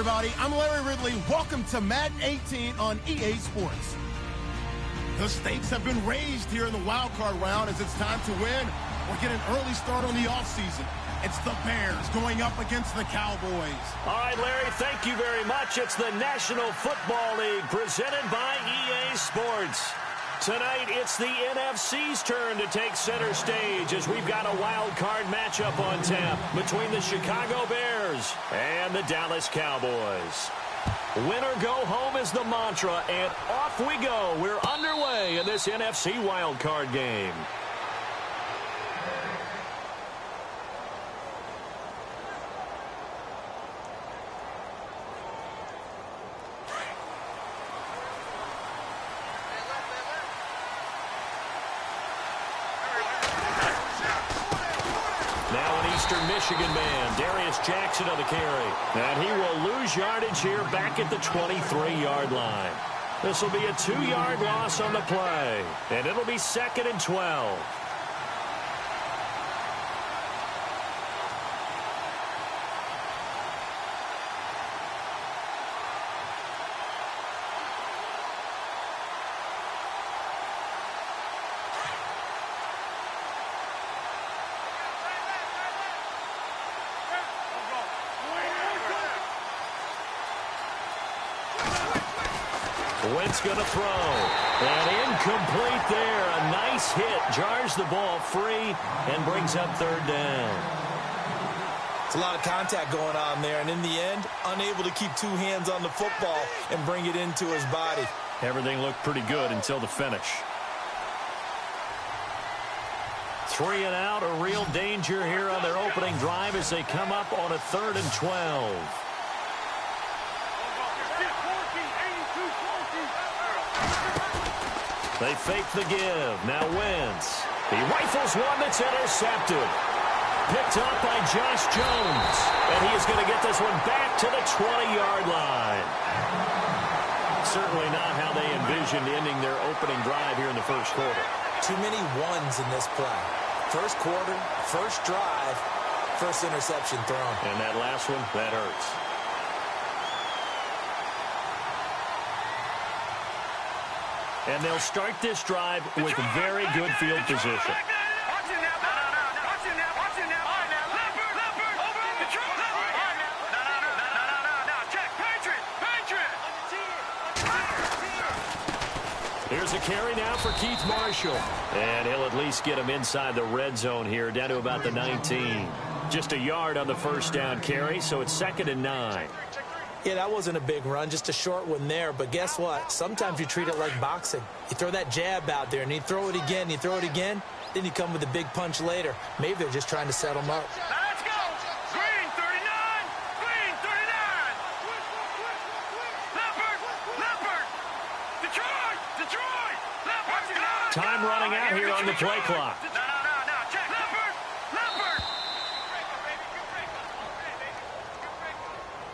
everybody. I'm Larry Ridley. Welcome to Madden 18 on EA Sports. The stakes have been raised here in the wild card round as it's time to win or get an early start on the offseason. It's the Bears going up against the Cowboys. All right, Larry, thank you very much. It's the National Football League presented by EA Sports. Tonight, it's the NFC's turn to take center stage as we've got a wild card matchup on tap between the Chicago Bears and the Dallas Cowboys. Win or go home is the mantra, and off we go. We're underway in this NFC wild card game. Michigan man, Darius Jackson on the carry. And he will lose yardage here back at the 23-yard line. This will be a 2-yard loss on the play. And it'll be 2nd and 12. Wentz going to throw. And incomplete there. A nice hit. Jars the ball free and brings up 3rd down. It's a lot of contact going on there. And in the end, unable to keep 2 hands on the football and bring it into his body. Everything looked pretty good until the finish. 3 and out. A real danger here on their opening drive as they come up on a 3rd and 12. They fake the give. Now Wentz. He rifles one that's intercepted. Picked up by Josh Jones. And he is going to get this one back to the 20-yard line. Certainly not how they envisioned ending their opening drive here in the first quarter. Too many ones in this play. First quarter, first drive, first interception thrown. And that last one, that hurts. And they'll start this drive with very good field position. Here's a carry now for Keith Marshall. And he'll at least get him inside the red zone here, down to about the 19. Just a yard on the first down carry, so it's 2nd and 9. Yeah, that wasn't a big run, just a short one there. But guess what? Sometimes you treat it like boxing. You throw that jab out there, and you throw it again, you throw it again, then you come with a big punch later. Maybe they're just trying to set them up. Now let's go! Green 39! Green 39! Leopard! Detroit! Leopard! Time running out here on the play clock. Check! Leopard!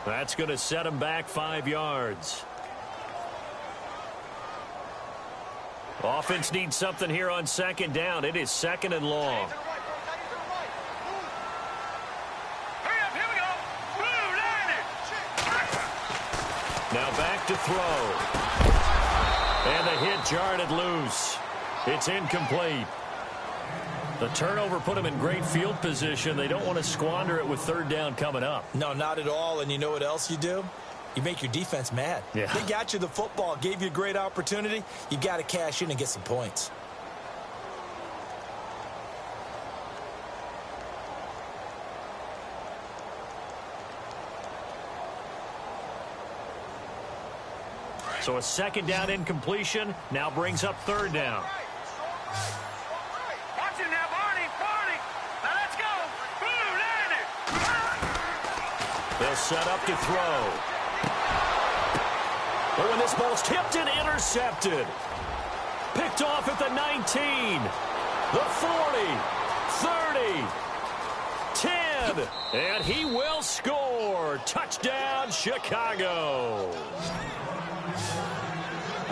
That's going to set him back 5 yards. Offense needs something here on 2nd down. It is 2nd and long. Now back to throw. And the hit jarred it loose. It's incomplete. The turnover put them in great field position. They don't want to squander it with 3rd down coming up. No, not at all. And you know what else you do? You make your defense mad. Yeah. They got you the football, gave you a great opportunity. You got to cash in and get some points. So a 2nd down incompletion now brings up 3rd down. They'll set up to throw. Oh, and this ball's tipped and intercepted. Picked off at the 19, the 40, 30, 10, and he will score. Touchdown, Chicago.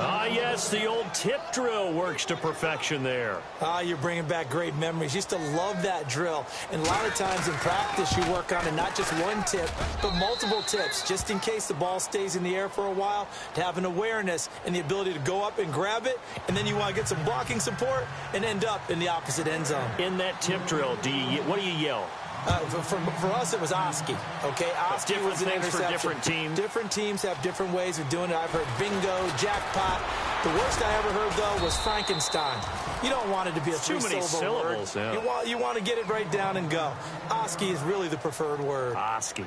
Ah, yes, the old tip drill works to perfection there. Ah, you're bringing back great memories. Used to love that drill. And a lot of times in practice, you work on it, not just one tip, but multiple tips, just in case the ball stays in the air for a while, to have an awareness and the ability to go up and grab it, and then you want to get some blocking support and end up in the opposite end zone. In that tip drill, what do you yell? For us, it was Oski. Okay, Oski was an interception. For different teams. Different teams have different ways of doing it. I've heard bingo, jackpot. The worst I ever heard, though, was Frankenstein. You don't want it to be a three-syllable word. Yeah. You want to get it right down and go. Oski is really the preferred word. Oski.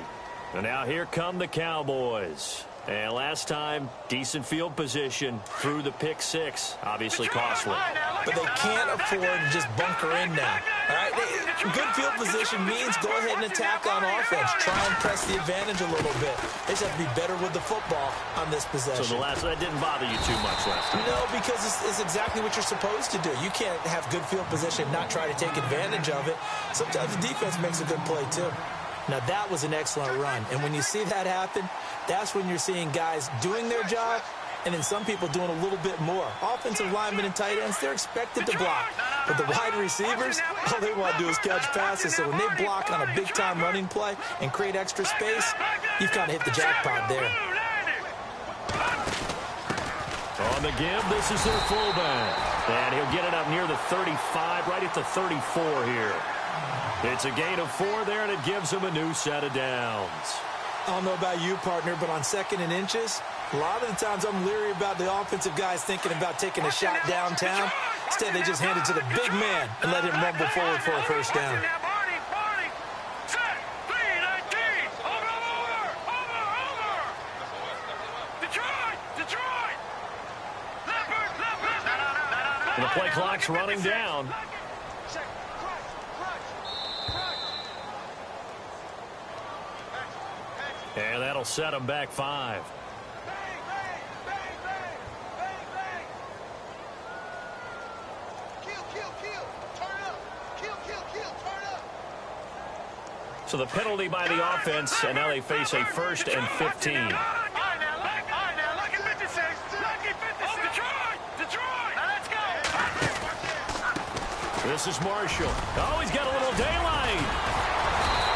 And now here come the Cowboys. And last time, decent field position through the pick six. Obviously costly. But they can't afford to just bunker in now. All right? Good field position means go ahead and attack on offense. Try and press the advantage a little bit. They just have to be better with the football on this possession. So that didn't bother you too much last time? No, because it's exactly what you're supposed to do. You can't have good field position and not try to take advantage of it. Sometimes the defense makes a good play, too. Now, that was an excellent run. And when you see that happen, that's when you're seeing guys doing their job and then some people doing a little bit more. Offensive linemen and tight ends, they're expected to block. But the wide receivers, all they want to do is catch passes. So when they block on a big-time running play and create extra space, you've kind of hit the jackpot there. On the give, this is their fullback. And he'll get it up near the 35, right at the 34 here. It's a gain of 4 there, and it gives him a new set of downs. I don't know about you, partner, but on 2nd and inches, a lot of the times I'm leery about the offensive guys thinking about taking a shot downtown. Instead, they just hand it to the big man and let him rumble forward for a first down. And the play clock's running down. And that'll set him back 5. So the penalty by the offense, and now they face a 1st and 15. This is Marshall. Oh, he's got a little daylight.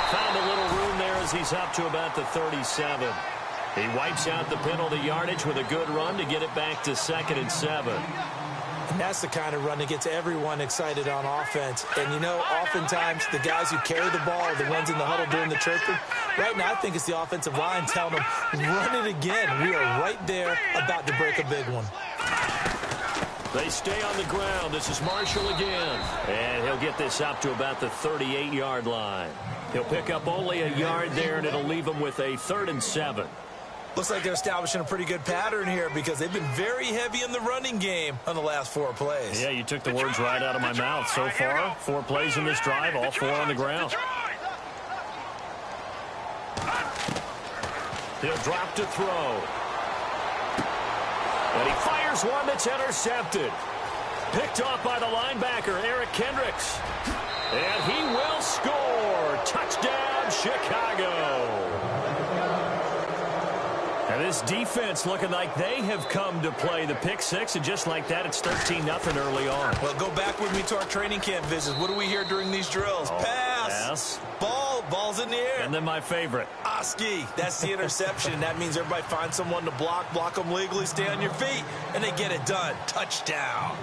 Found a little room there as he's up to about the 37. He wipes out the penalty yardage with a good run to get it back to 2nd and 7. And that's the kind of run that gets everyone excited on offense. And, you know, oftentimes the guys who carry the ball are the ones in the huddle doing the chirping. Right now, I think it's the offensive line telling them, run it again. We are right there about to break a big one. They stay on the ground. This is Marshall again. And he'll get this up to about the 38-yard line. He'll pick up only a yard there, and it'll leave him with a 3rd and 7. Looks like they're establishing a pretty good pattern here because they've been very heavy in the running game on the last 4 plays. Yeah, you took the words right out of my mouth. So far, 4 plays in this drive, all 4 on the ground. He'll drop to throw. And he fires one that's intercepted. Picked off by the linebacker, Eric Kendricks. And he will score. Touchdown, Chicago. And this defense looking like they have come to play the pick six, and just like that, it's 13-0 early on. Well, go back with me to our training camp visits. What do we hear during these drills? Pass. Ball's in the air. And then my favorite. Oski. That's the interception. That means everybody finds someone to block them legally, stay on your feet, and they get it done. Touchdown.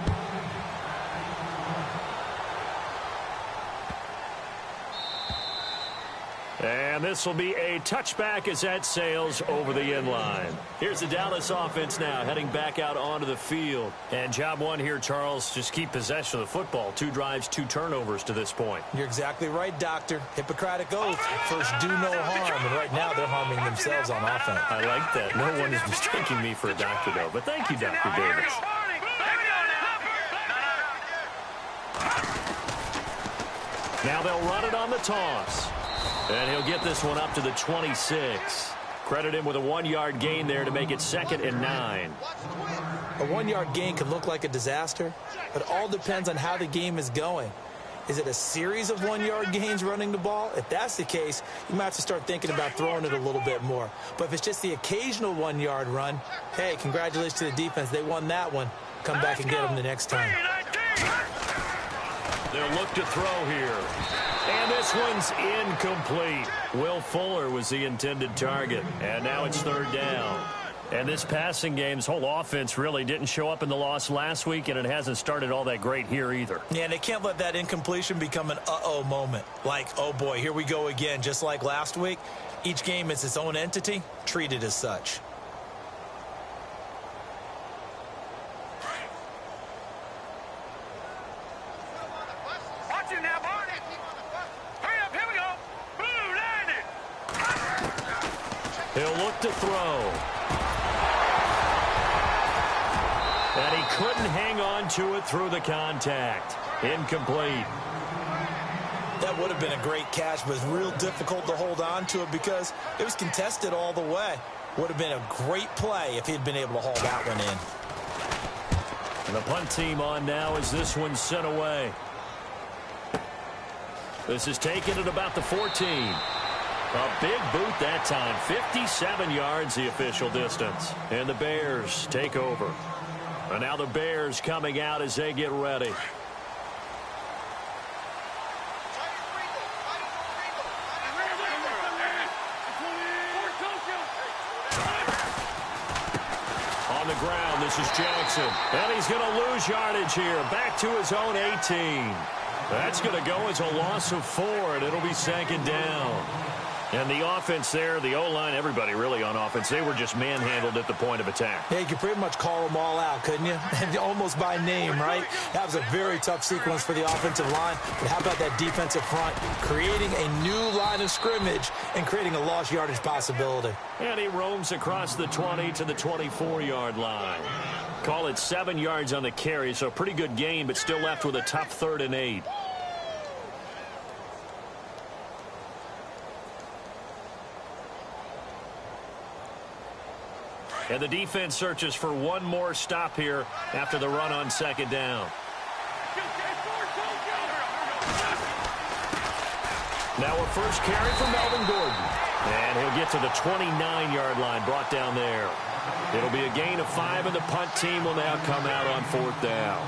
And this will be a touchback as that sails over the end line. Here's the Dallas offense now heading back out onto the field. And job one here, Charles, just keep possession of the football. 2 drives, 2 turnovers to this point. You're exactly right, Doctor. Hippocratic oath. First, do no harm. And right now, they're harming themselves on offense. I like that. No one is mistaking me for a doctor, though. But thank you, Dr. Davis. Now they'll run it on the toss. And he'll get this one up to the 26. Credit him with a 1-yard gain there to make it 2nd and 9. A 1-yard gain can look like a disaster, but it all depends on how the game is going. Is it a series of 1-yard gains running the ball? If that's the case, you might have to start thinking about throwing it a little bit more. But if it's just the occasional 1-yard run, hey, congratulations to the defense. They won that one. Come back and get them the next time. They'll look to throw here. And this one's incomplete. Will Fuller was the intended target. And now it's third down. And this passing game's whole offense really didn't show up in the loss last week, and it hasn't started all that great here either. Yeah, and they can't let that incompletion become an uh-oh moment. Like, oh boy, here we go again. Just like last week, each game is its own entity. Treat it as such. Watch it now, Barney. Hurry up, here we go. Blue, line it. He'll look to throw. And he couldn't hang on to it through the contact. Incomplete. That would have been a great catch, but it's real difficult to hold on to it because it was contested all the way. Would have been a great play if he'd been able to haul that one in. And the punt team on now as this one's sent away. This is taken at about the 14. A big boot that time. 57 yards the official distance. And the Bears take over. And now the Bears coming out as they get ready. On the ground, this is Jackson. And he's going to lose yardage here. Back to his own 18. That's going to go as a loss of 4, and it'll be second down. And the offense there, the O-line, everybody really on offense, they were just manhandled at the point of attack. Yeah, you could pretty much call them all out, couldn't you? Almost by name, right? That was a very tough sequence for the offensive line. But how about that defensive front creating a new line of scrimmage and creating a lost yardage possibility? And he roams across the 20 to the 24-yard line. Call it 7 yards on the carry, so a pretty good gain, but still left with a tough 3rd and 8. And the defense searches for one more stop here after the run on second down. Now a first carry from Melvin Gordon. And he'll get to the 29-yard line, brought down there. It'll be a gain of 5, and the punt team will now come out on 4th down.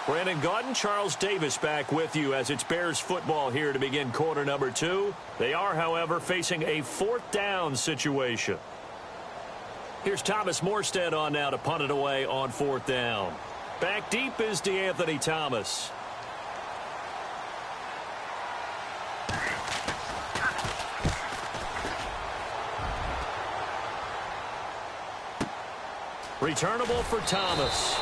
Brandon Gaudin, Charles Davis back with you as it's Bears football here to begin quarter number 2. They are, however, facing a 4th down situation. Here's Thomas Morstead on now to punt it away on 4th down. Back deep is DeAnthony Thomas. Returnable for Thomas.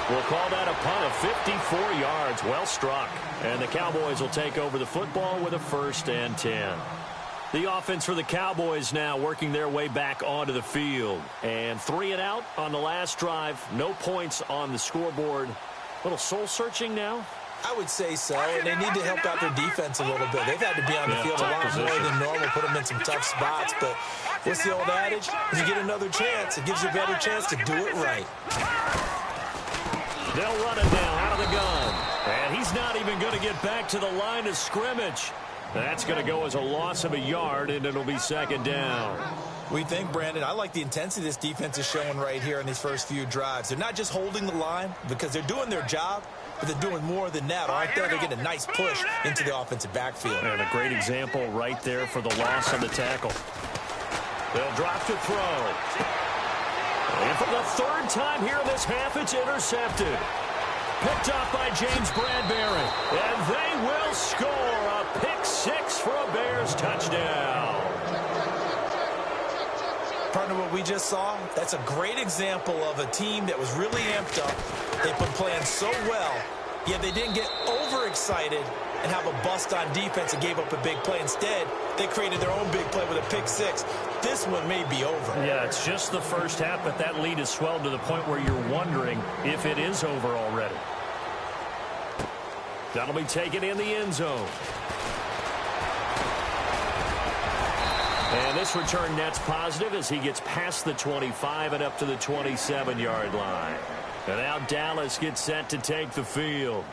We'll call that a punt of 54 yards. Well struck. And the Cowboys will take over the football with a 1st and 10. The offense for the Cowboys now working their way back onto the field. And 3 and out on the last drive. No points on the scoreboard. A little soul-searching now. I would say so, and they need to help out their defense a little bit. They've had to be on the field a lot more than normal, put them in some tough spots. But what's the old adage? When you get another chance, it gives you a better chance to do it right. They'll run it now out of the gun. And he's not even going to get back to the line of scrimmage. That's going to go as a loss of a yard, and it'll be second down. We think, Brandon, I like the intensity this defense is showing right here in these first few drives. They're not just holding the line because they're doing their job, but they're doing more than that, aren't they? They're getting a nice push into the offensive backfield. And a great example right there for the loss on the tackle. They'll drop to throw. And for the 3rd time here in this half, it's intercepted. Picked up by James Bradbury. And they will score a pick 6 for a Bears touchdown. Partner, what we just saw, that's a great example of a team that was really amped up, They've been playing so well, yet they didn't get overexcited and have a bust on defense and gave up a big play. Instead, they created their own big play with a pick six. This one may be over. Yeah, it's just the first half, but that lead has swelled to the point where you're wondering if it is over already. That'll be taken in the end zone. And this return net's positive as he gets past the 25 and up to the 27-yard line. And now Dallas gets set to take the field.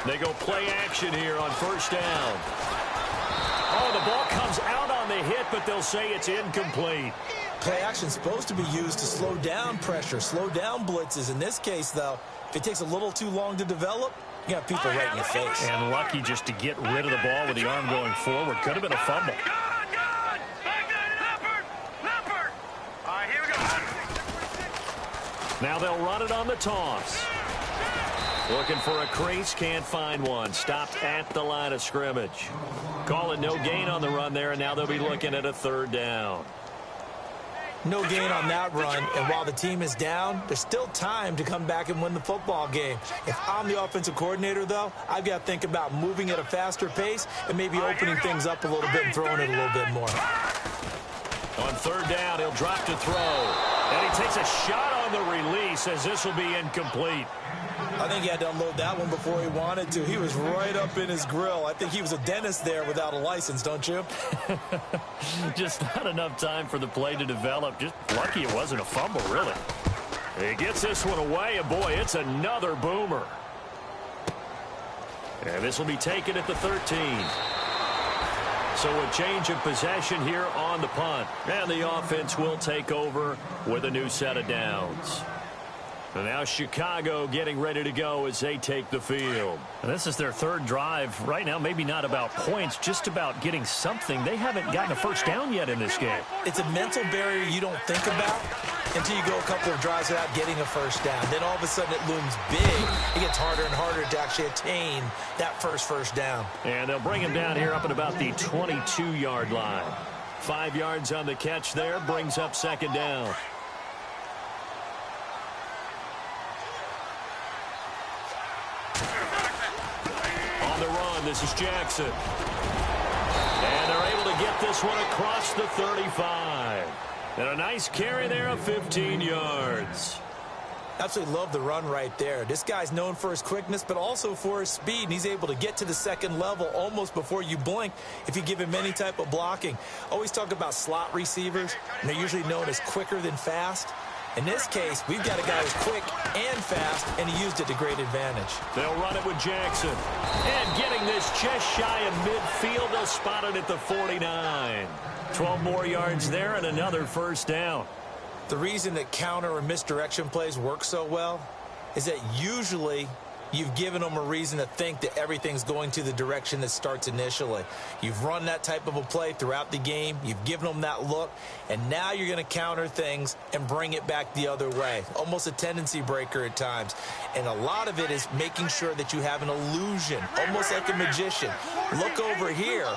They go play action here on first down. Oh, the ball comes out on the hit, but they'll say it's incomplete. Play action is supposed to be used to slow down pressure, slow down blitzes. In this case, though, if it takes a little too long to develop, you got people right in your face. And lucky just to get rid of the ball with the arm going forward. Could have been a fumble. All right, here we go. Now they'll run it on the toss. Looking for a crease, can't find one. Stopped at the line of scrimmage. Call it no gain on the run there, and now they'll be looking at a third down. No gain on that run, and while the team is down, there's still time to come back and win the football game. If I'm the offensive coordinator, though, I've got to think about moving at a faster pace and maybe opening things up a little bit and throwing it a little bit more. On third down, he'll drop to throw. And he takes a shot on the release as this will be incomplete. I think he had to unload that one before he wanted to. He was right up in his grill. I think he was a dentist there without a license, don't you? Just not enough time for the play to develop. Just lucky it wasn't a fumble, really. He gets this one away, and boy, it's another boomer. And this will be taken at the 13. So a change of possession here on the punt. And the offense will take over with a new set of downs. And now Chicago getting ready to go as they take the field. And this is their third drive. Right now, maybe not about points, just about getting something. They haven't gotten a first down yet in this game. It's a mental barrier you don't think about until you go a couple of drives without getting a first down. Then all of a sudden it looms big. It gets harder and harder to actually attain that first down. And they'll bring him down here up at about the 22-yard line. 5 yards on the catch there, brings up second down. This is Jackson. And they're able to get this one across the 35. And a nice carry there of 15 yards. Absolutely love the run right there. This guy's known for his quickness, but also for his speed. And he's able to get to the second level almost before you blink if you give him any type of blocking. Always talk about slot receivers, and they're usually known as quicker than fast. In this case, we've got a guy who's quick and fast, and he used it to great advantage. They'll run it with Jackson. And getting this just shy of midfield, they'll spot it at the 49. 12 more yards there and another first down. The reason that counter or misdirection plays work so well is that usually you've given them a reason to think that everything's going to the direction that starts initially. You've run that type of a play throughout the game. You've given them that look. And now you're going to counter things and bring it back the other way. Almost a tendency breaker at times. And a lot of it is making sure that you have an illusion, almost like a magician. Look over here.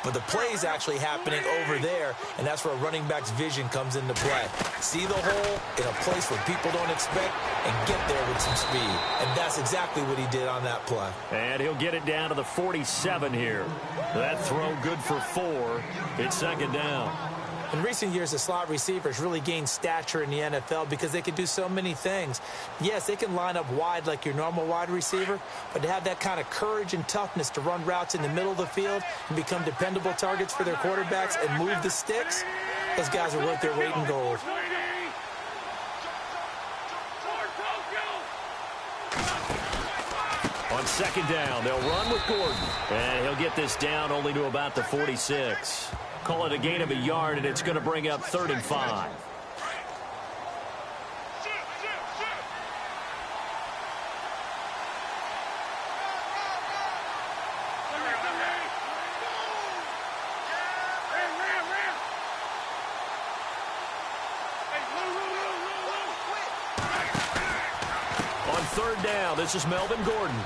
But the play is actually happening over there, and that's where a running back's vision comes into play. See the hole in a place where people don't expect and get there with some speed. And that's exactly what he did on that play. And he'll get it down to the 47 here. That throw good for 4. It's second down. In recent years, the slot receivers really gained stature in the NFL because they can do so many things. Yes, they can line up wide like your normal wide receiver, but to have that kind of courage and toughness to run routes in the middle of the field and become dependable targets for their quarterbacks and move the sticks, those guys are worth their weight in gold. On second down, they'll run with Gordon. And he'll get this down only to about the 46. Call it a gain of a yard, and it's going to bring up 3rd and 5. third down. This is Melvin Gordon.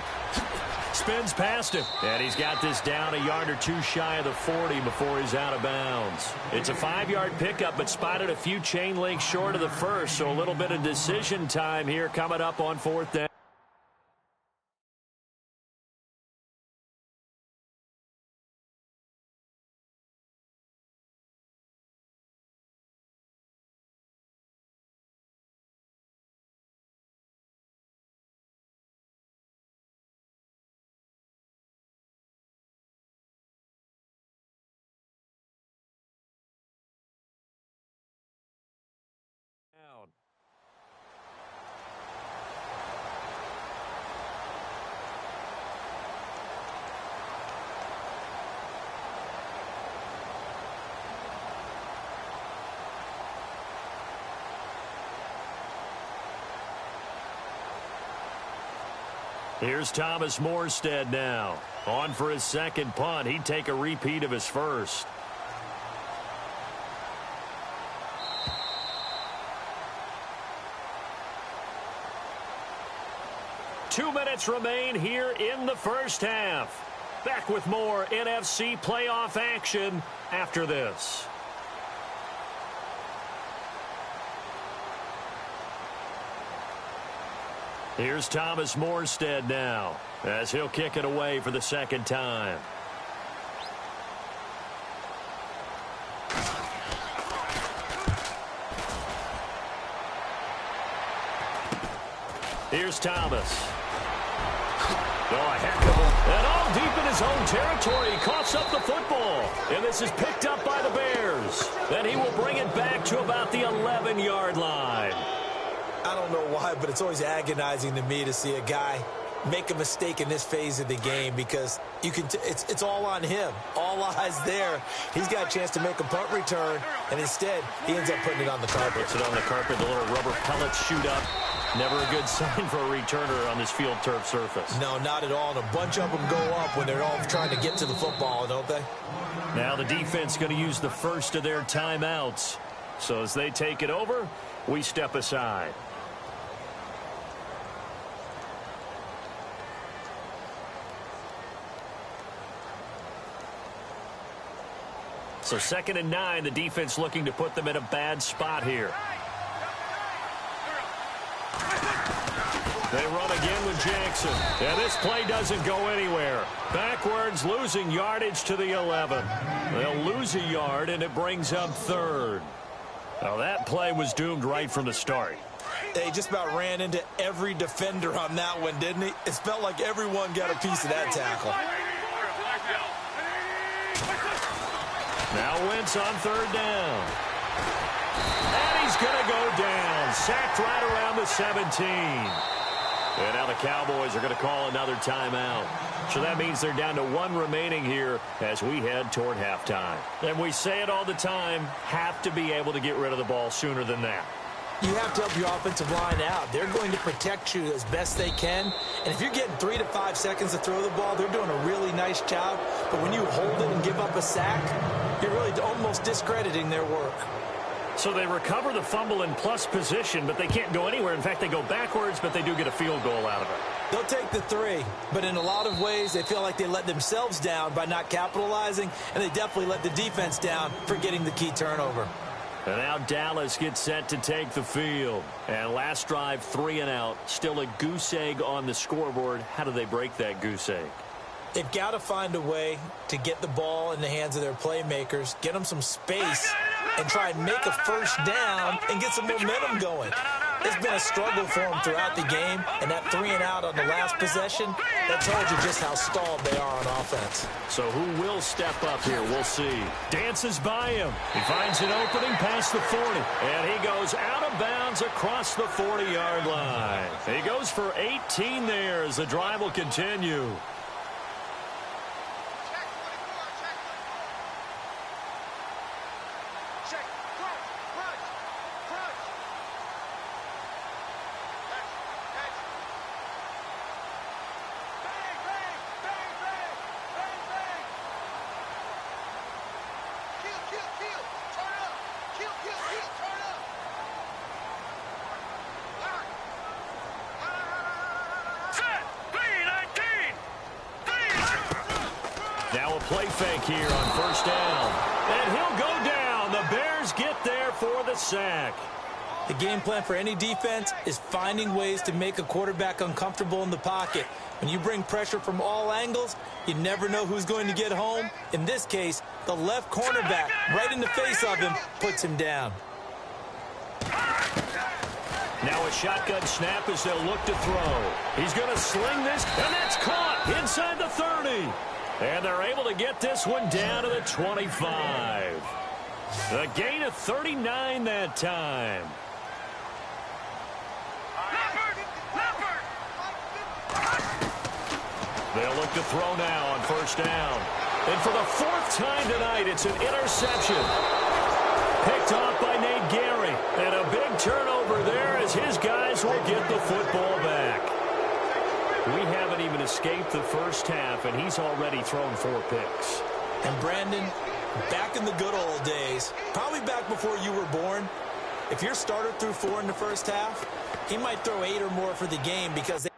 Spins past him. And he's got this down a yard or two shy of the 40 before he's out of bounds. It's a 5-yard pickup, but spotted a few chain links short of the first, so a little bit of decision time here coming up on fourth down. Here's Thomas Morstead now. On for his second punt. He'd take a repeat of his first. Two minutes remain here in the first half. Back with more NFC playoff action after this. Here's Thomas Morstead now as he'll kick it away for the second time. Here's Thomas. Oh, a heck of a... And all deep in his own territory, he coughs up the football. And this is picked up by the Bears. Then he will bring it back to about the 11-yard line. I don't know why, but it's always agonizing to me to see a guy make a mistake in this phase of the game because you can. It's all on him. All eyes there. He's got a chance to make a punt return, and instead he ends up putting it on the carpet. Puts it on the carpet. The little rubber pellets shoot up. Never a good sign for a returner on this field turf surface. No, not at all. And a bunch of them go up when they're all trying to get to the football, don't they? Now the defense going to use the first of their timeouts. So as they take it over, we step aside. So 2nd and 9, the defense looking to put them in a bad spot here. They run again with Jackson. And this play doesn't go anywhere. Backwards, losing yardage to the 11. They'll lose a yard, and it brings up 3rd. Now that play was doomed right from the start. They just about ran into every defender on that one, didn't he? It felt like everyone got a piece of that tackle. Now Wentz on 3rd down. And he's going to go down. Sacked right around the 17. And now the Cowboys are going to call another timeout. So that means they're down to 1 remaining here as we head toward halftime. And we say it all the time, have to be able to get rid of the ball sooner than that. You have to help your offensive line out. They're going to protect you as best they can. And if you're getting 3 to 5 seconds to throw the ball, they're doing a really nice job. But when you hold it and give up a sack, you're really almost discrediting their work. So they recover the fumble in plus position, but they can't go anywhere. In fact, they go backwards, but they do get a field goal out of it. They'll take the 3, but in a lot of ways, they feel like they let themselves down by not capitalizing, and they definitely let the defense down for getting the key turnover. And now Dallas gets set to take the field. And last drive, 3 and out. Still a goose egg on the scoreboard. How do they break that goose egg? They've got to find a way to get the ball in the hands of their playmakers, get them some space, and try and make a first down and get some momentum going. It's been a struggle for them throughout the game, and that 3 and out on the last possession, that tells you just how stalled they are on offense. So who will step up here? We'll see. Dances by him. He finds an opening past the 40, and he goes out of bounds across the 40-yard line. He goes for 18 there as the drive will continue. play fake here on first down. And he'll go down. The Bears get there for the sack. The game plan for any defense is finding ways to make a quarterback uncomfortable in the pocket. When you bring pressure from all angles, you never know who's going to get home. In this case, the left cornerback, right in the face of him, puts him down. Now a shotgun snap as they'll look to throw. He's going to sling this, and that's caught inside the 30. And they're able to get this one down to the 25. A gain of 39 that time. They'll look to throw now on first down. And for the fourth time tonight, it's an interception. Picked off by Nate Gary. And a big turnover there as his guys will get the football back. We haven't even escaped the first half, and he's already thrown 4 picks. And Brandon, back in the good old days, probably back before you were born, if your starter threw 4 in the first half, he might throw 8 or more for the game because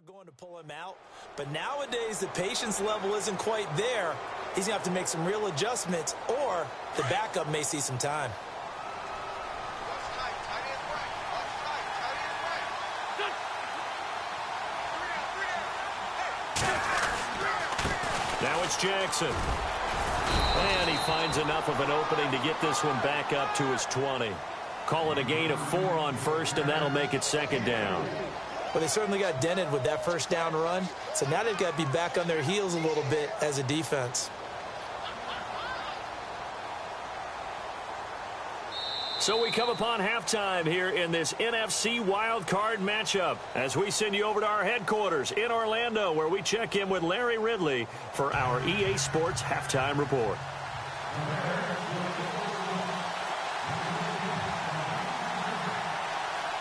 going to pull him out, but nowadays the patience level isn't quite there. He's going to have to make some real adjustments, or the backup may see some time. Now it's Jackson. And he finds enough of an opening to get this one back up to his 20. Call it a gain of 4 on first, and that'll make it second down. Well, they certainly got dented with that first down run, so now they've got to be back on their heels a little bit as a defense. So we come upon halftime here in this NFC wildcard matchup as we send you over to our headquarters in Orlando, where we check in with Larry Ridley for our EA Sports Halftime Report.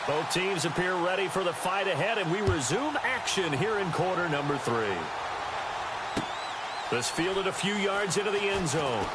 Both teams appear ready for the fight ahead, and we resume action here in quarter number 3. This fielded a few yards into the end zone.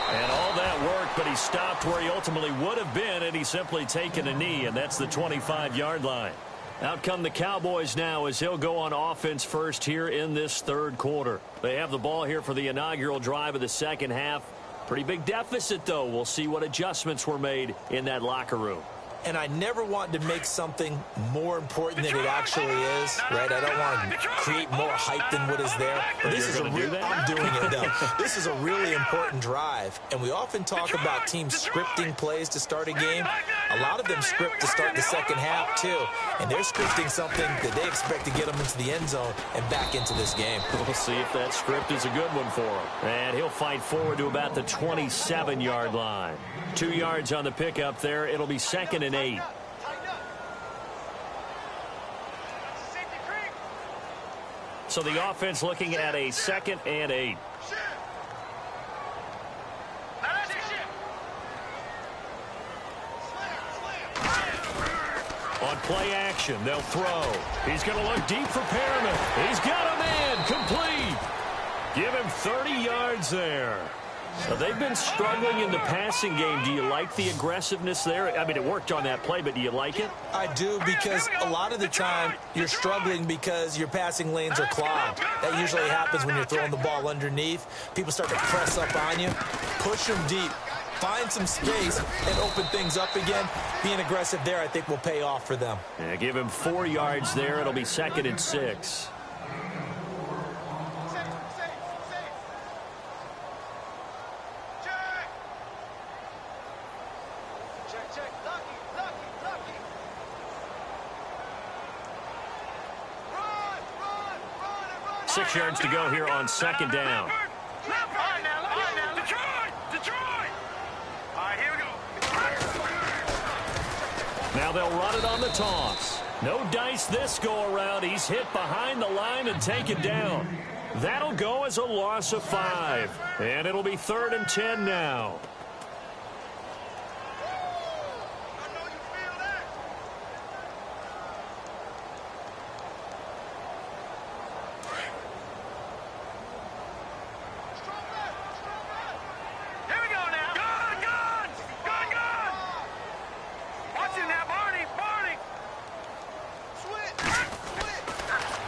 And all that work, but he stopped where he ultimately would have been had he simply taken a knee, and that's the 25-yard line. Out come the Cowboys now as he'll go on offense first here in this third quarter. They have the ball here for the inaugural drive of the second half. Pretty big deficit, though. We'll see what adjustments were made in that locker room. And I never want to make something more important than it actually is, right? I don't want to create more hype than what is there. But this is I'm doing it, though. This is a really important drive. And we often talk about teams scripting plays to start a game. A lot of them script to start the second half, too. And they're scripting something that they expect to get them into the end zone and back into this game. We'll see if that script is a good one for him. And he'll fight forward to about the 27-yard line. 2 yards on the pickup there. It'll be second and 8. So the offense looking at a second and 8. On play action, they'll throw. He's going to look deep for Perriman. He's got a man complete. Give him 30 yards there. So they've been struggling in the passing game. Do you like the aggressiveness there? I mean, it worked on that play, but do you like it? I do, because a lot of the time you're struggling because your passing lanes are clogged. That usually happens when you're throwing the ball underneath. People start to press up on you. Push them deep. Find some space and open things up again. Being aggressive there, I think, will pay off for them. Yeah, give him 4 yards there. It'll be second and 6. Run! 6 yards to go here on second down. Detroit! All right, here we go. Now they'll run it on the toss. No dice this go-around. He's hit behind the line and taken down. That'll go as a loss of 5. And it'll be 3rd and 10 now.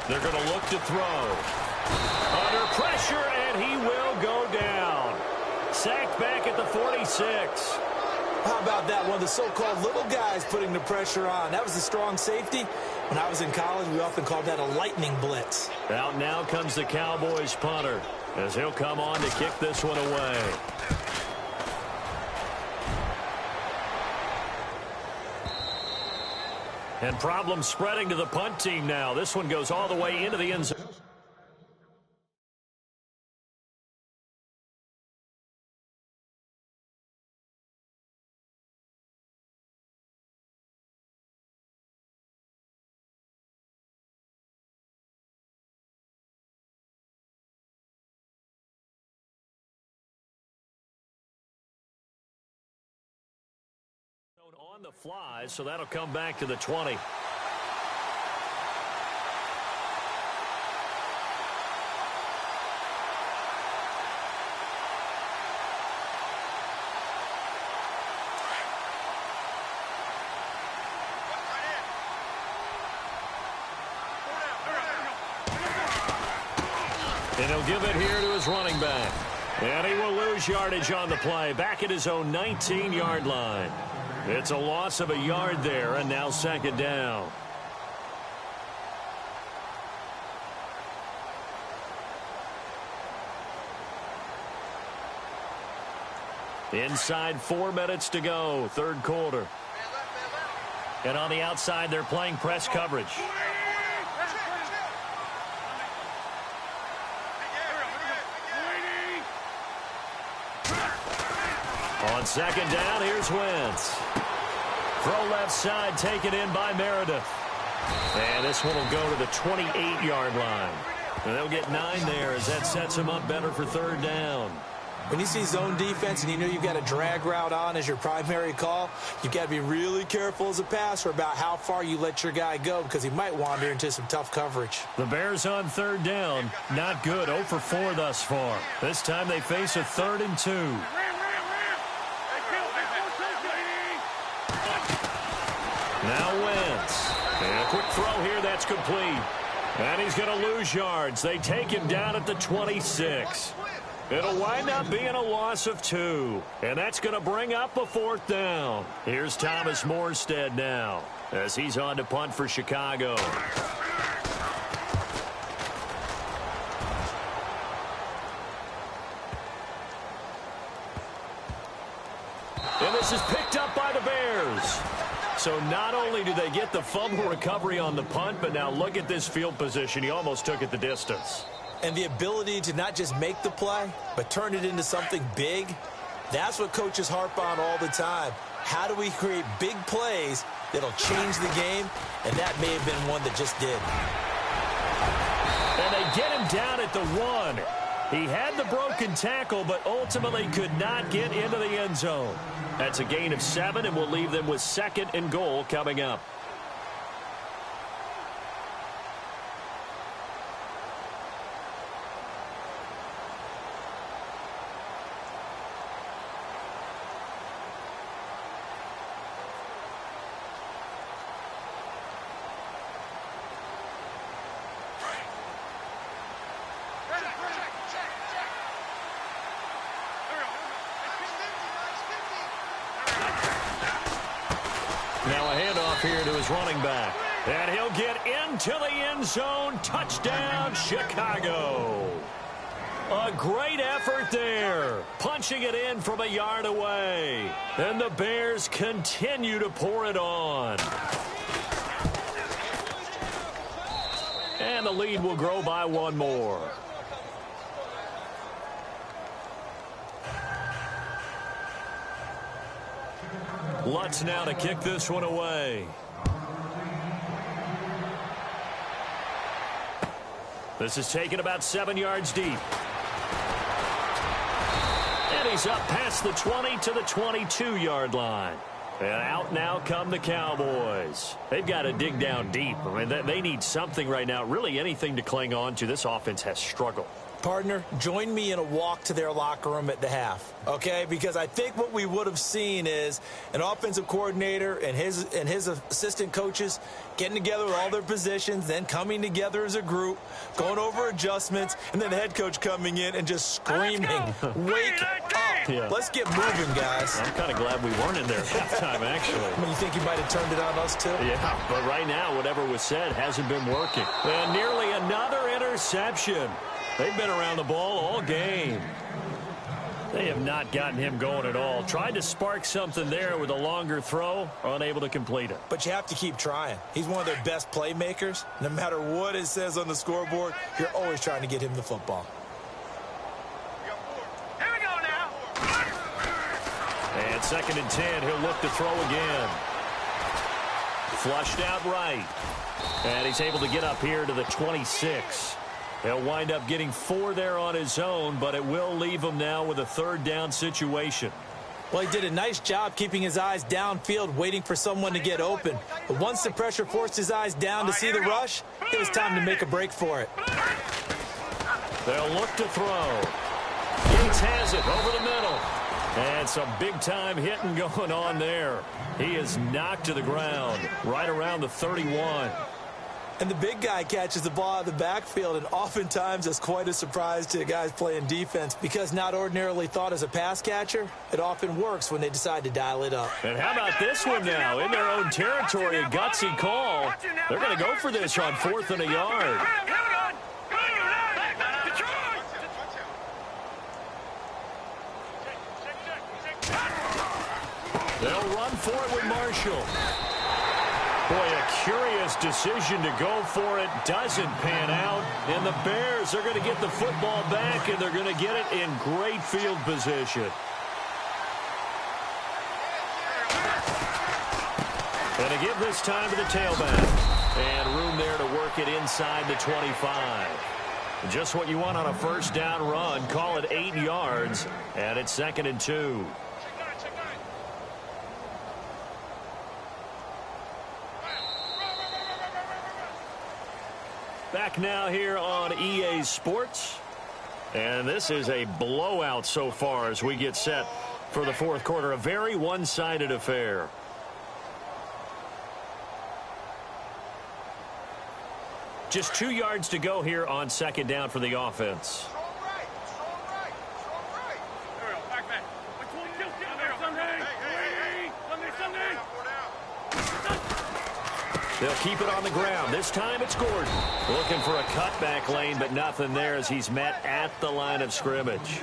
They're going to look to throw. Under pressure, and he will go down. Sacked back at the 46. How about that? One of the so-called little guys putting the pressure on. That was a strong safety. When I was in college, we often called that a lightning blitz. Out now comes the Cowboys punter as he'll come on to kick this one away. And problems spreading to the punt team now. This one goes all the way into the end zone. On the fly, so that'll come back to the 20. And he'll give it here to his running back. And he will lose yardage on the play, back at his own 19-yard line. It's a loss of a yard there, and now second down. Inside 4 minutes to go, third quarter. And on the outside, they're playing press coverage. On second down, here's Wentz. Throw left side, taken in by Meredith. And this one will go to the 28-yard line. And they'll get 9 there as that sets them up better for third down. When you see zone defense and you know you've got a drag route on as your primary call, you've got to be really careful as a passer about how far you let your guy go because he might wander into some tough coverage. The Bears on third down. Not good. 0 for 4 thus far. This time they face a 3rd and 2. Now Wentz. And a quick throw here. That's complete. And he's going to lose yards. They take him down at the 26. It'll wind up being a loss of 2. And that's going to bring up a 4th down. Here's Thomas Morstead now as he's on to punt for Chicago. And this is picked up by the Bears. So not only do they get the fumble recovery on the punt, but now look at this field position. He almost took it the distance. And the ability to not just make the play, but turn it into something big, that's what coaches harp on all the time. How do we create big plays that'll change the game? And that may have been one that just did. And they get him down at the 1. He had the broken tackle, but ultimately could not get into the end zone. That's a gain of 7, and we'll leave them with 2nd and goal coming up. Now a handoff here to his running back. And he'll get into the end zone. Touchdown, Chicago. A great effort there. Punching it in from a yard away. And the Bears continue to pour it on. And the lead will grow by 1 more. Lutz now to kick this one away. This is taken about 7 yards deep. And he's up past the 20 to the 22-yard line. And out now come the Cowboys. They've got to dig down deep. I mean, they need something right now, really anything to cling on to. This offense has struggled. Partner, join me in a walk to their locker room at the half, okay? Because I think what we would have seen is an offensive coordinator and his assistant coaches getting together with all their positions, then coming together as a group, going over adjustments, and then the head coach coming in and just screaming, "Wake up! Yeah. Let's get moving, guys." I'm kind of glad we weren't in there at halftime, actually. I mean, you think he might have turned it on us, too? Yeah, but right now, whatever was said hasn't been working. And nearly another interception. They've been around the ball all game. They have not gotten him going at all. Tried to spark something there with a longer throw, unable to complete it. But you have to keep trying. He's one of their best playmakers. No matter what it says on the scoreboard, you're always trying to get him the football. Here we go now. And 2nd and 10, he'll look to throw again. Flushed out right. And he's able to get up here to the 26. He'll wind up getting 4 there on his own, but it will leave him now with a 3rd down situation. Well, he did a nice job keeping his eyes downfield, waiting for someone to get open. But once the pressure forced his eyes down to see the rush, it was time to make a break for it. They'll look to throw. Yates has it over the middle. And some big-time hitting going on there. He is knocked to the ground right around the 31. And the big guy catches the ball out of the backfield, and oftentimes it's quite a surprise to the guys playing defense because not ordinarily thought as a pass catcher, it often works when they decide to dial it up. And how about this one now? In their own territory, a gutsy call. They're going to go for this on 4th and a yard. They'll run for it with Marshall. Boy, a curious decision to go for it. Doesn't pan out. And the Bears are going to get the football back, and they're going to get it in great field position. And to give this time to the tailback. And room there to work it inside the 25. Just what you want on a first down run. Call it 8 yards. And it's 2nd and 2. Back now here on EA Sports. And this is a blowout so far as we get set for the 4th quarter. A very one-sided affair. Just 2 yards to go here on 2nd down for the offense. They'll keep it on the ground. This time it's Gordon. Looking for a cutback lane, but nothing there as he's met at the line of scrimmage.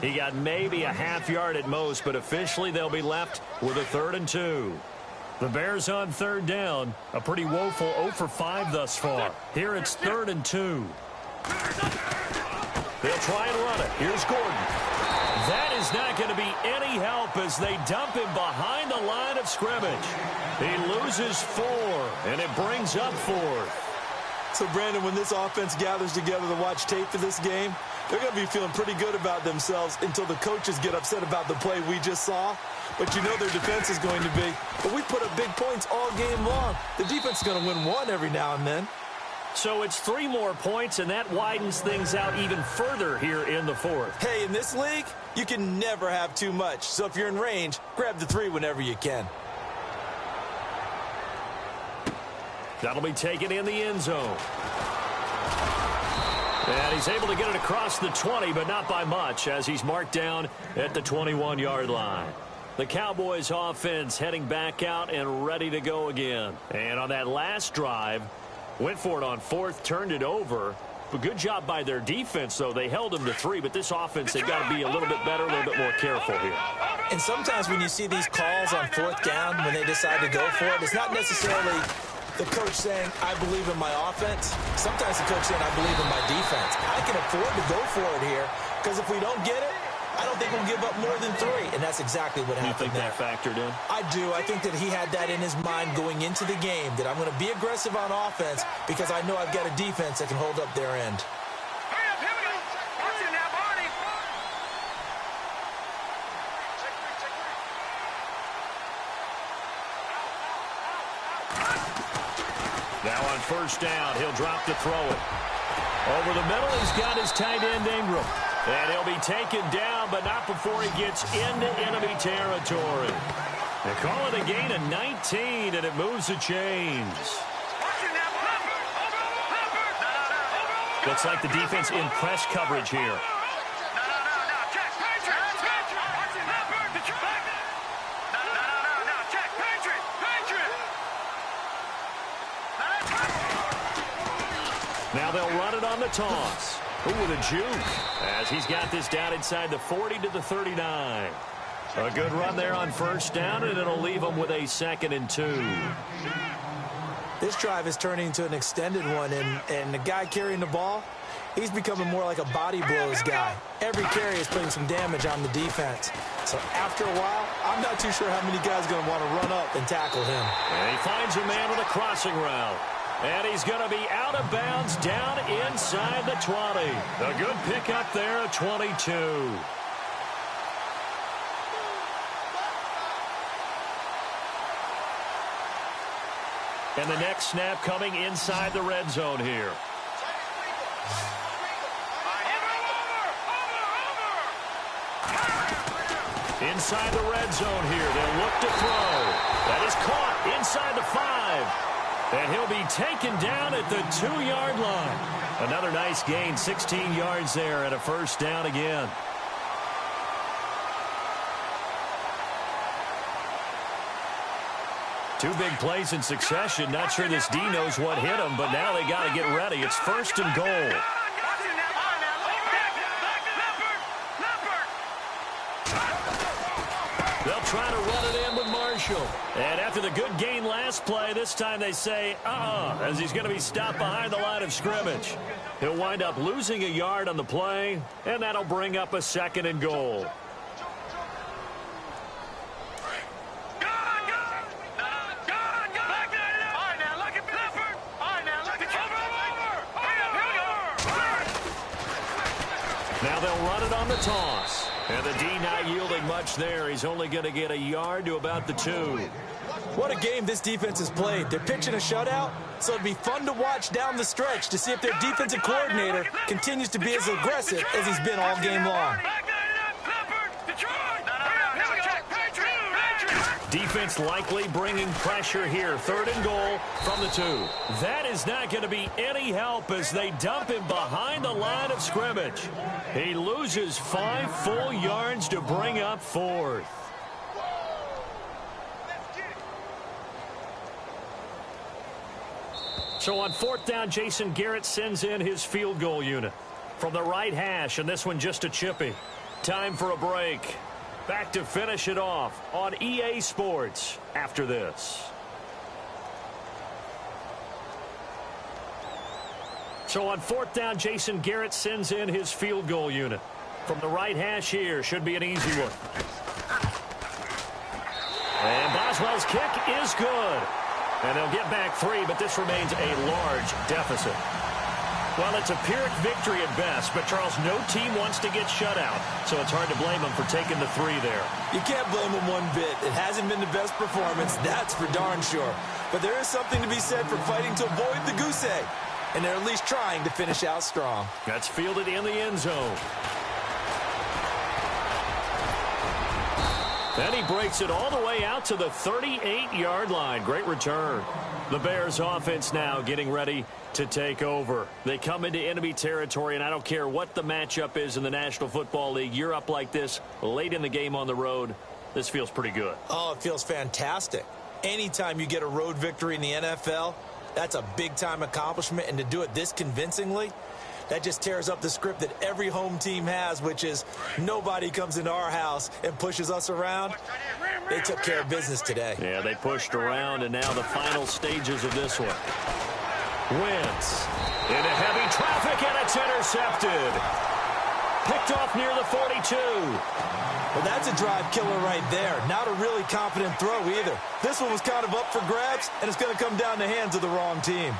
He got maybe a half yard at most, but officially they'll be left with a 3rd and 2. The Bears on 3rd down. A pretty woeful 0 for 5 thus far. Here it's 3rd and 2. They'll try and run it. Here's Gordon. That is not going to be any help as they dump him behind the line of scrimmage. He loses 4, and it brings up 4th. So, Brandon, when this offense gathers together to watch tape for this game, they're going to be feeling pretty good about themselves until the coaches get upset about the play we just saw. But you know their defense is going to be. But we put up big points all game long. The defense is going to win one every now and then. So it's 3 more points, and that widens things out even further here in the 4th. Hey, in this league, you can never have too much. So if you're in range, grab the 3 whenever you can. That'll be taken in the end zone. And he's able to get it across the 20, but not by much, as he's marked down at the 21-yard line. The Cowboys offense heading back out and ready to go again. And on that last drive, went for it on 4th, turned it over. But good job by their defense, though. They held them to 3, but this offense, they've got to be a little bit better, a little bit more careful here. And sometimes when you see these calls on 4th down, when they decide to go for it, it's not necessarily the coach saying, I believe in my offense. Sometimes the coach saying, I believe in my defense. I can afford to go for it here, because if we don't get it, I don't think we'll give up more than 3, and that's exactly what happened there. You think that factored in? I do. I think that he had that in his mind going into the game, that I'm going to be aggressive on offense because I know I've got a defense that can hold up their end. Hurry up, here we go. Watch it now, Barney. Now on 1st down, he'll drop to throw it. Over the middle, he's got his tight end Ingram. And he'll be taken down, but not before he gets into enemy territory. They call it a gain of 19, and it moves the chains. Looks like the defense in press coverage here. Now they'll run it on the toss. Ooh, with a juke, as he's got this down inside the 40 to the 39. A good run there on 1st down, and it'll leave them with a 2nd and 2. This drive is turning into an extended one, and the guy carrying the ball, he's becoming more like a body blows guy. Every carry is putting some damage on the defense. So after a while, I'm not too sure how many guys are going to want to run up and tackle him. And he finds a man with a crossing route. And he's going to be out of bounds down inside the 20. A good pickup there at 22. And the next snap coming inside the red zone here. Inside the red zone here. They'll look to throw. That is caught inside the 5. And he'll be taken down at the 2-yard line. Another nice gain, 16 yards there and a first down again. Two big plays in succession. Not sure this D knows what hit him, but now they got to get ready. It's first and goal. They'll try to run it in with Marshall. And after the good gain last play, this time they say, as he's going to be stopped behind the line of scrimmage. He'll wind up losing a yard on the play, and that'll bring up a second and goal. Now they'll run it on the toss. And the D not yielding much there. He's only going to get a yard to about the 2. What a game this defense has played. They're pitching a shutout, so it'd be fun to watch down the stretch to see if their defensive coordinator continues to be as aggressive as he's been all game long. Defense likely bringing pressure here. Third and goal from the 2. That is not going to be any help as they dump him behind the line of scrimmage. He loses 5 full yards to bring up 4th. So on 4th down, Jason Garrett sends in his field goal unit from the right hash, and this one just a chippy. Time for a break. Back to finish it off on EA Sports after this. So on 4th down, Jason Garrett sends in his field goal unit. From the right hash here, should be an easy one. And Boswell's kick is good. And they'll get back 3, but this remains a large deficit. Well, it's a Pyrrhic victory at best, but, Charles, no team wants to get shut out, so it's hard to blame them for taking the 3 there. You can't blame them one bit. It hasn't been the best performance, that's for darn sure. But there is something to be said for fighting to avoid the goose egg, and they're at least trying to finish out strong. That's fielded in the end zone. Then he breaks it all the way out to the 38-yard line. Great return. The Bears offense now getting ready to take over. They come into enemy territory, and I don't care what the matchup is in the National Football League. You're up like this late in the game on the road. This feels pretty good. Oh, it feels fantastic. Anytime you get a road victory in the NFL, that's a big-time accomplishment, and to do it this convincingly, that just tears up the script that every home team has, which is nobody comes into our house and pushes us around. They took care of business today. Yeah, they pushed around, and now the final stages of this one. Wentz into heavy traffic, and it's intercepted. Picked off near the 42. Well, that's a drive killer right there. Not a really confident throw either. This one was kind of up for grabs, and it's going to come down the hands of the wrong team.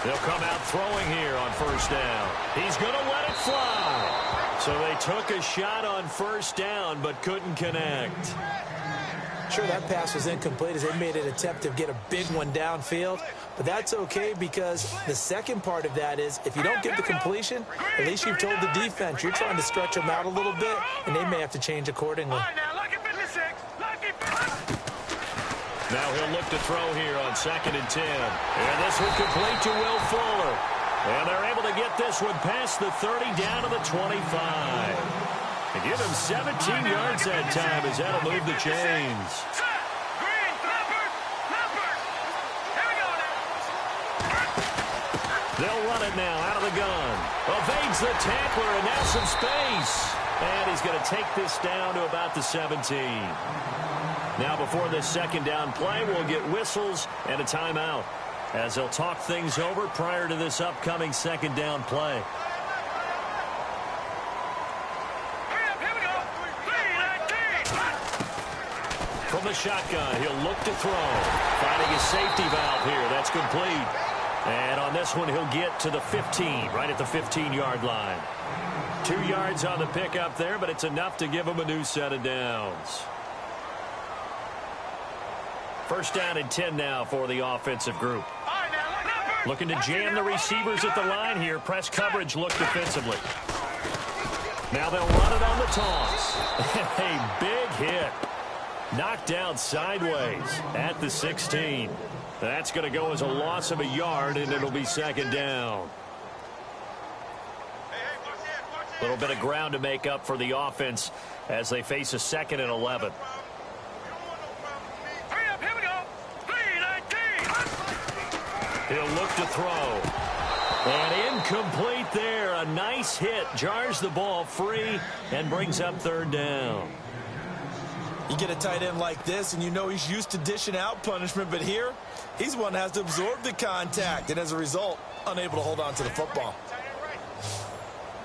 They'll come out throwing here on first down. He's going to let it fly. So they took a shot on first down but couldn't connect. Sure, that pass was incomplete as they made an attempt to get a big one downfield. But that's okay because the second part of that is if you don't get the completion, at least you've told the defense you're trying to stretch them out a little bit, and they may have to change accordingly. Now he'll look to throw here on 2nd and 10. And this one complete to Will Fuller. And they're able to get this one past the 30 down to the 25. And give him 17 yards that time as that'll move the chains. They'll run it now out of the gun. Evades the tackler and now some space. And he's going to take this down to about the 17. Now before this second down play, we'll get whistles and a timeout as they'll talk things over prior to this upcoming second down play. From the shotgun, he'll look to throw. Finding his safety valve here. That's complete. And on this one, he'll get to the 15, right at the 15-yard line. 2 yards on the pickup there, but it's enough to give him a new set of downs. First down and 10 now for the offensive group. Looking to jam the receivers at the line here. Press coverage look defensively. Now they'll run it on the toss. A big hit. Knocked down sideways at the 16. That's going to go as a loss of a yard, and it'll be second down. A little bit of ground to make up for the offense as they face a 2nd and 11. He'll look to throw. And incomplete there. A nice hit. Jars the ball free and brings up 3rd down. You get a tight end like this, and you know he's used to dishing out punishment, but here, he's one that has to absorb the contact, and as a result, unable to hold on to the football.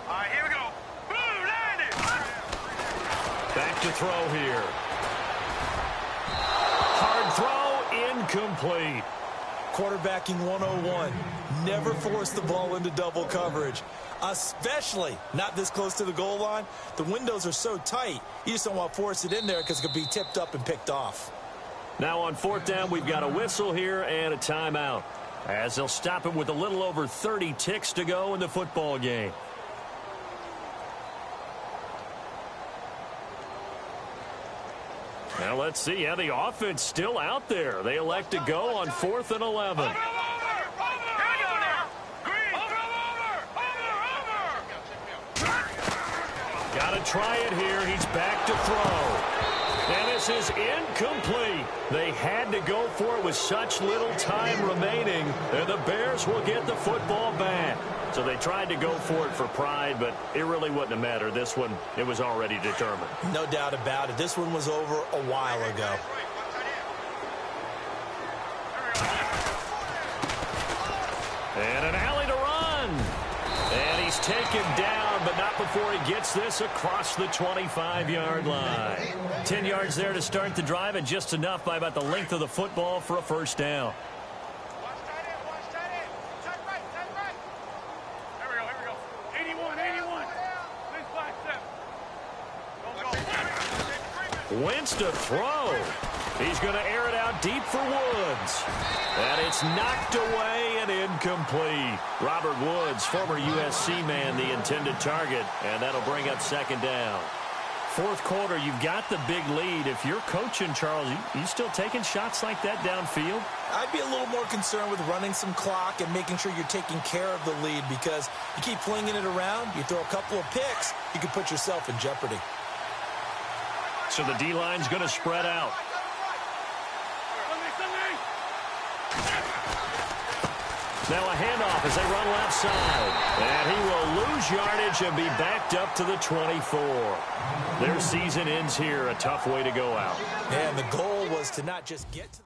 All right, here we go. Boom, landed. Back to throw here. Hard throw, incomplete. Quarterbacking 101. Never force the ball into double coverage, especially not this close to the goal line. The windows are so tight, you just don't want to force it in there because it could be tipped up and picked off. Now on 4th down, we've got a whistle here and a timeout, as they'll stop it with a little over 30 ticks to go in the football game. Now let's see. Yeah, the offense still out there. They elect to go on 4th and 11. Got to try it here. He's back to throw. And this is incomplete. They had to go for it with such little time remaining. And the Bears will get the football back. So they tried to go for it for pride, but it really wouldn't have mattered. This one, it was already determined. No doubt about it. This one was over a while ago. And an alley to run. And he's taken down, but not before he gets this across the 25-yard line. 10 yards there to start the drive, and just enough by about the length of the football for a first down. Wentz to throw. He's going to air it out deep for Woods. And it's knocked away and incomplete. Robert Woods, former USC man, the intended target. And that'll bring up 2nd down. 4th quarter, you've got the big lead. If you're coaching, Charles, you still taking shots like that downfield? I'd be a little more concerned with running some clock and making sure you're taking care of the lead, because you keep flinging it around, you throw a couple of picks, you can put yourself in jeopardy. So the D-line's going to spread out. Now a handoff as they run left side. And he will lose yardage and be backed up to the 24. Their season ends here. A tough way to go out. And the goal was to not just get to